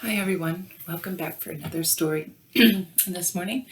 Hi everyone, welcome back for another story. This morning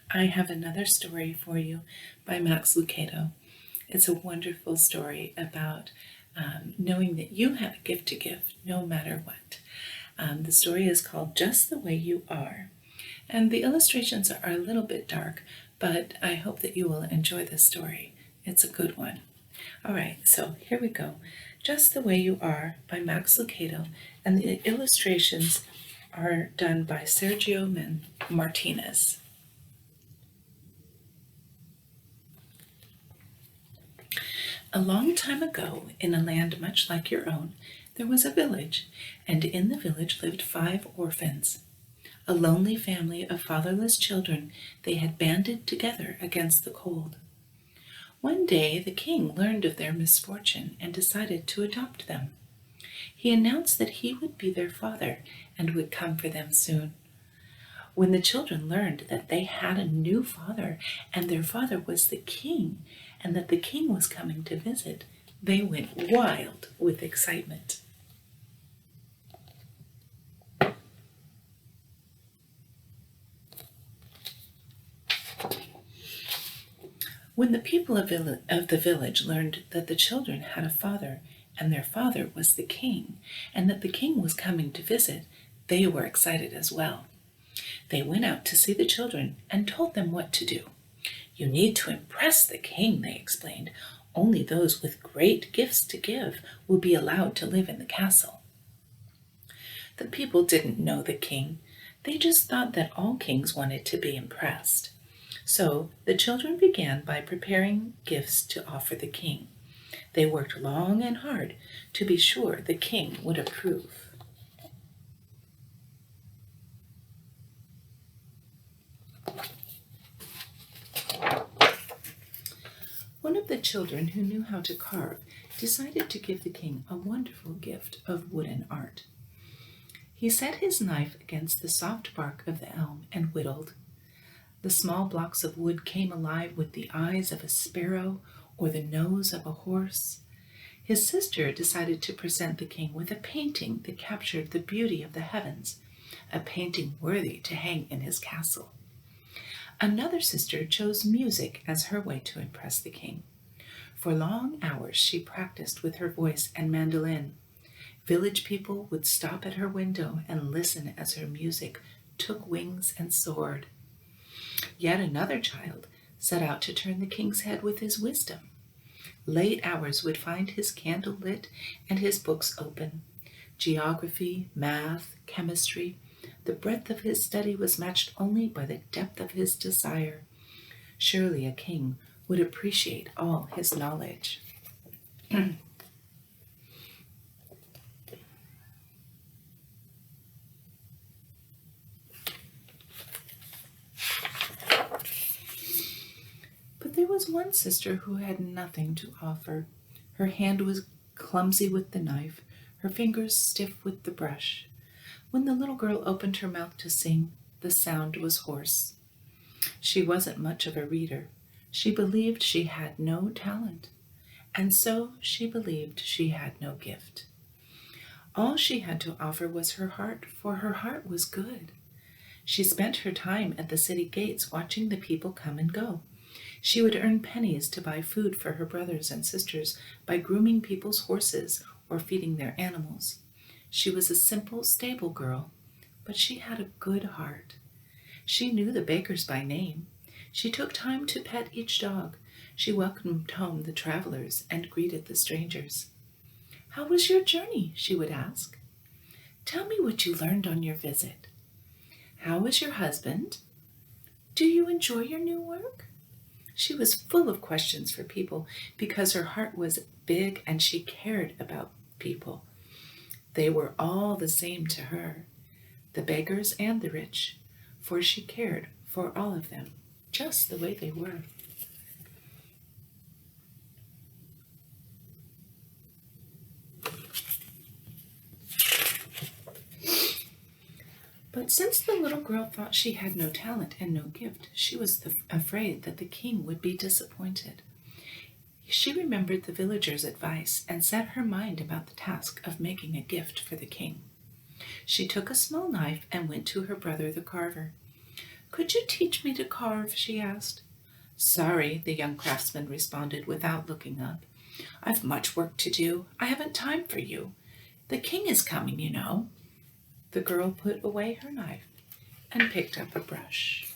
I have another story for you by Max Lucado. It's a wonderful story about knowing that you have a gift to give no matter what. The story is called Just the Way You Are, and the illustrations are a little bit dark, but I hope that you will enjoy this story. It's a good one. All right, so here we go. Just the Way You Are by Max Lucado, and the illustrations are done by Sergio Martinez. A long time ago, in a land much like your own, there was a village, and in the village lived 5 orphans. A lonely family of fatherless children, they had banded together against the cold. One day the king learned of their misfortune and decided to adopt them. He announced that he would be their father and would come for them soon. When the children learned that they had a new father and their father was the king and that the king was coming to visit, they went wild with excitement. When the people of the village learned that the children had a father and their father was the king and that the king was coming to visit, they were excited as well. They went out to see the children and told them what to do. You need to impress the king, they explained. Only those with great gifts to give will be allowed to live in the castle. The people didn't know the king. They just thought that all kings wanted to be impressed. So the children began by preparing gifts to offer the king. They worked long and hard to be sure the king would approve. One of the children who knew how to carve decided to give the king a wonderful gift of wooden art. He set his knife against the soft bark of the elm and whittled. The small blocks of wood came alive with the eyes of a sparrow or the nose of a horse. His sister decided to present the king with a painting that captured the beauty of the heavens, a painting worthy to hang in his castle. Another sister chose music as her way to impress the king. For long hours she practiced with her voice and mandolin. Village people would stop at her window and listen as her music took wings and soared. Yet another child set out to turn the king's head with his wisdom. Late hours would find his candle lit and his books open. Geography, math, chemistry. The breadth of his study was matched only by the depth of his desire. Surely a king would appreciate all his knowledge. But there was one sister who had nothing to offer. Her hand was clumsy with the knife, her fingers stiff with the brush. When the little girl opened her mouth to sing, the sound was hoarse. She wasn't much of a reader. She believed she had no talent, and so she believed she had no gift. All she had to offer was her heart, for her heart was good. She spent her time at the city gates watching the people come and go. She would earn pennies to buy food for her brothers and sisters by grooming people's horses or feeding their animals. She was a simple stable girl, but she had a good heart. She knew the bakers by name. She took time to pet each dog. She welcomed home the travelers and greeted the strangers. "How was your journey?" she would ask. "Tell me what you learned on your visit. How is your husband? Do you enjoy your new work?" She was full of questions for people because her heart was big and she cared about people. They were all the same to her, the beggars and the rich, for she cared for all of them, just the way they were. But since the little girl thought she had no talent and no gift, she was afraid that the king would be disappointed. She remembered the villagers' advice and set her mind about the task of making a gift for the king. She took a small knife and went to her brother the carver. "Could you teach me to carve?" she asked. "Sorry," the young craftsman responded without looking up. "I've much work to do. I haven't time for you. The king is coming, you know." The girl put away her knife and picked up a brush.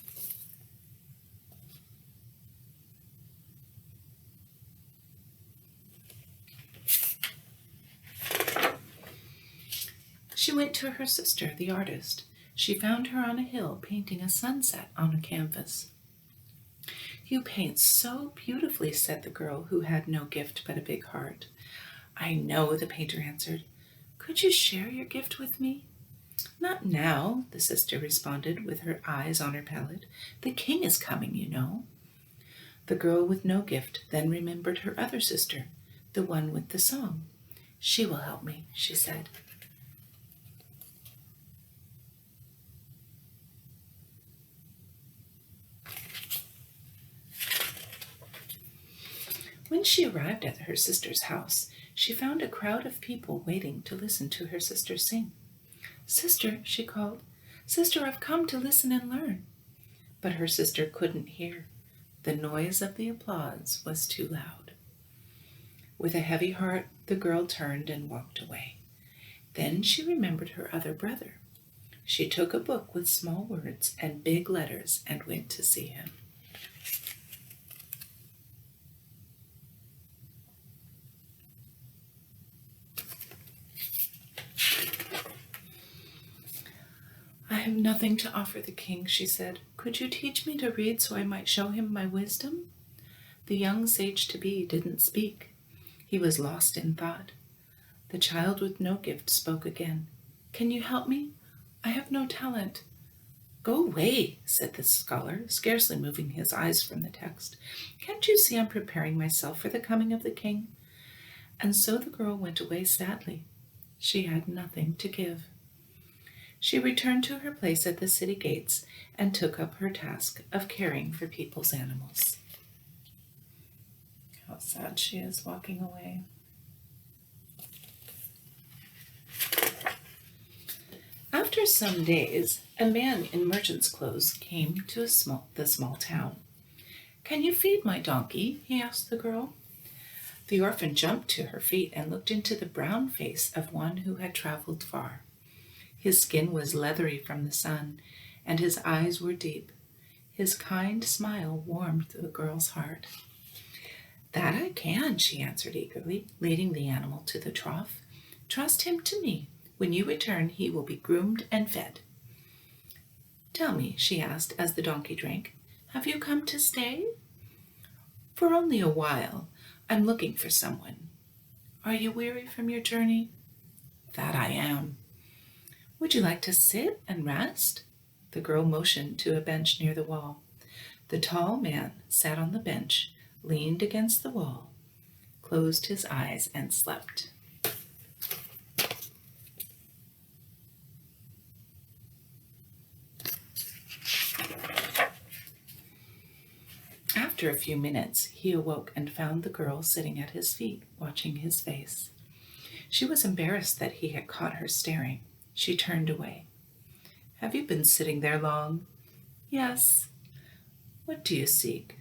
She went to her sister, the artist. She found her on a hill painting a sunset on a canvas. "You paint so beautifully," said the girl, who had no gift but a big heart. "I know," the painter answered. "Could you share your gift with me?" "Not now," the sister responded, with her eyes on her palette. "The king is coming, you know." The girl with no gift then remembered her other sister, the one with the song. "She will help me," she said. When she arrived at her sister's house, she found a crowd of people waiting to listen to her sister sing. "Sister," she called, "Sister, I've come to listen and learn." But her sister couldn't hear. The noise of the applause was too loud. With a heavy heart, the girl turned and walked away. Then she remembered her other brother. She took a book with small words and big letters and went to see him. "I have nothing to offer the king," she said. "Could you teach me to read so I might show him my wisdom?" The young sage-to-be didn't speak. He was lost in thought. The child with no gift spoke again. "Can you help me? I have no talent." "Go away," said the scholar, scarcely moving his eyes from the text. "Can't you see I'm preparing myself for the coming of the king?" And so the girl went away sadly. She had nothing to give. She returned to her place at the city gates and took up her task of caring for people's animals. How sad she is walking away. After some days, a man in merchant's clothes came to the small town. "Can you feed my donkey?" he asked the girl. The orphan jumped to her feet and looked into the brown face of one who had traveled far. His skin was leathery from the sun, and his eyes were deep. His kind smile warmed the girl's heart. "That I can," she answered eagerly, leading the animal to the trough. "Trust him to me. When you return, he will be groomed and fed." "Tell me," she asked as the donkey drank, "have you come to stay?" "For only a while. I'm looking for someone." "Are you weary from your journey?" "That I am." "Would you like to sit and rest?" The girl motioned to a bench near the wall. The tall man sat on the bench, leaned against the wall, closed his eyes, and slept. After a few minutes, he awoke and found the girl sitting at his feet, watching his face. She was embarrassed that he had caught her staring. She turned away. "Have you been sitting there long?" "Yes." "What do you seek?"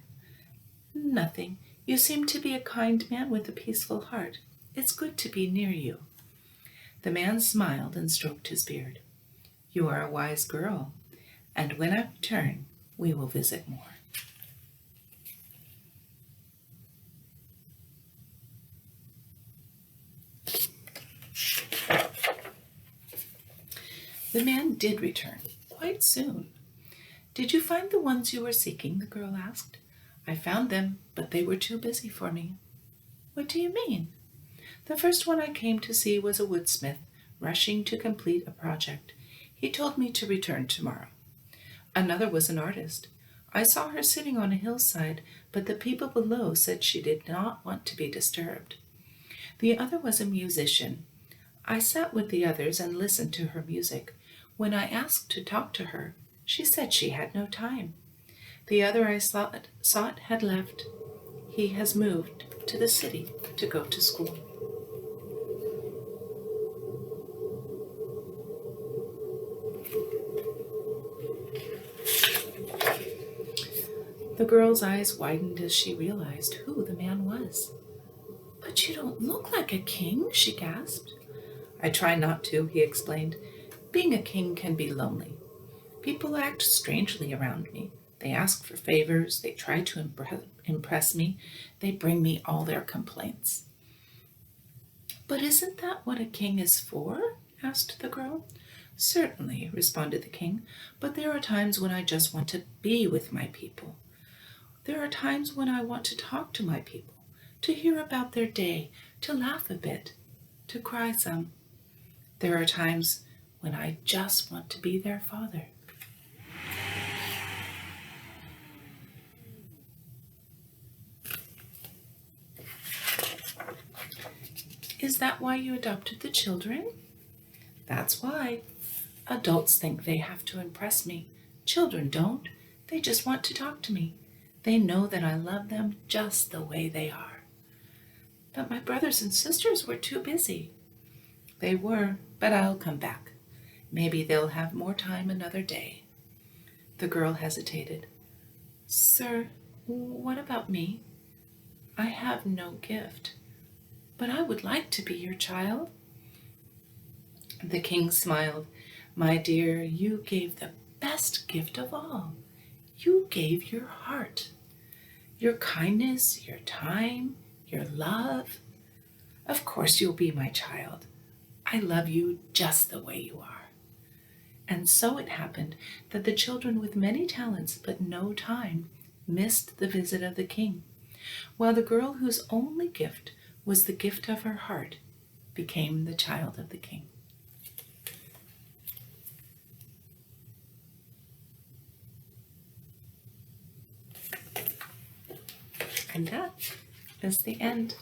"Nothing. You seem to be a kind man with a peaceful heart. It's good to be near you." The man smiled and stroked his beard. "You are a wise girl, and when I return, we will visit more." The man did return, quite soon. "Did you find the ones you were seeking?" the girl asked. "I found them, but they were too busy for me." "What do you mean?" "The first one I came to see was a woodsmith, rushing to complete a project. He told me to return tomorrow. Another was an artist. I saw her sitting on a hillside, but the people below said she did not want to be disturbed. The other was a musician. I sat with the others and listened to her music. When I asked to talk to her, she said she had no time. The other I sought had left. He has moved to the city to go to school." The girl's eyes widened as she realized who the man was. "But you don't look like a king," she gasped. "I try not to," he explained. "Being a king can be lonely. People act strangely around me. They ask for favors, they try to impress me, they bring me all their complaints." "But isn't that what a king is for?" asked the girl. "Certainly," responded the king, "but there are times when I just want to be with my people. There are times when I want to talk to my people, to hear about their day, to laugh a bit, to cry some. There are times when I just want to be their father." "Is that why you adopted the children?" "That's why. Adults think they have to impress me. Children don't. They just want to talk to me. They know that I love them just the way they are." "But my brothers and sisters were too busy." "They were, but I'll come back. Maybe they'll have more time another day." The girl hesitated. "Sir, what about me? I have no gift, but I would like to be your child." The king smiled. "My dear, you gave the best gift of all. You gave your heart, your kindness, your time, your love. Of course you'll be my child. I love you just the way you are." And so it happened that the children with many talents but no time missed the visit of the king, while the girl whose only gift was the gift of her heart became the child of the king. And that is the end.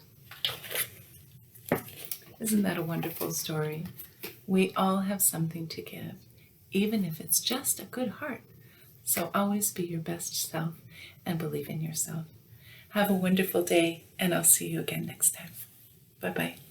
Isn't that a wonderful story? We all have something to give, even if it's just a good heart. So always be your best self and believe in yourself. Have a wonderful day, and I'll see you again next time. Bye-bye.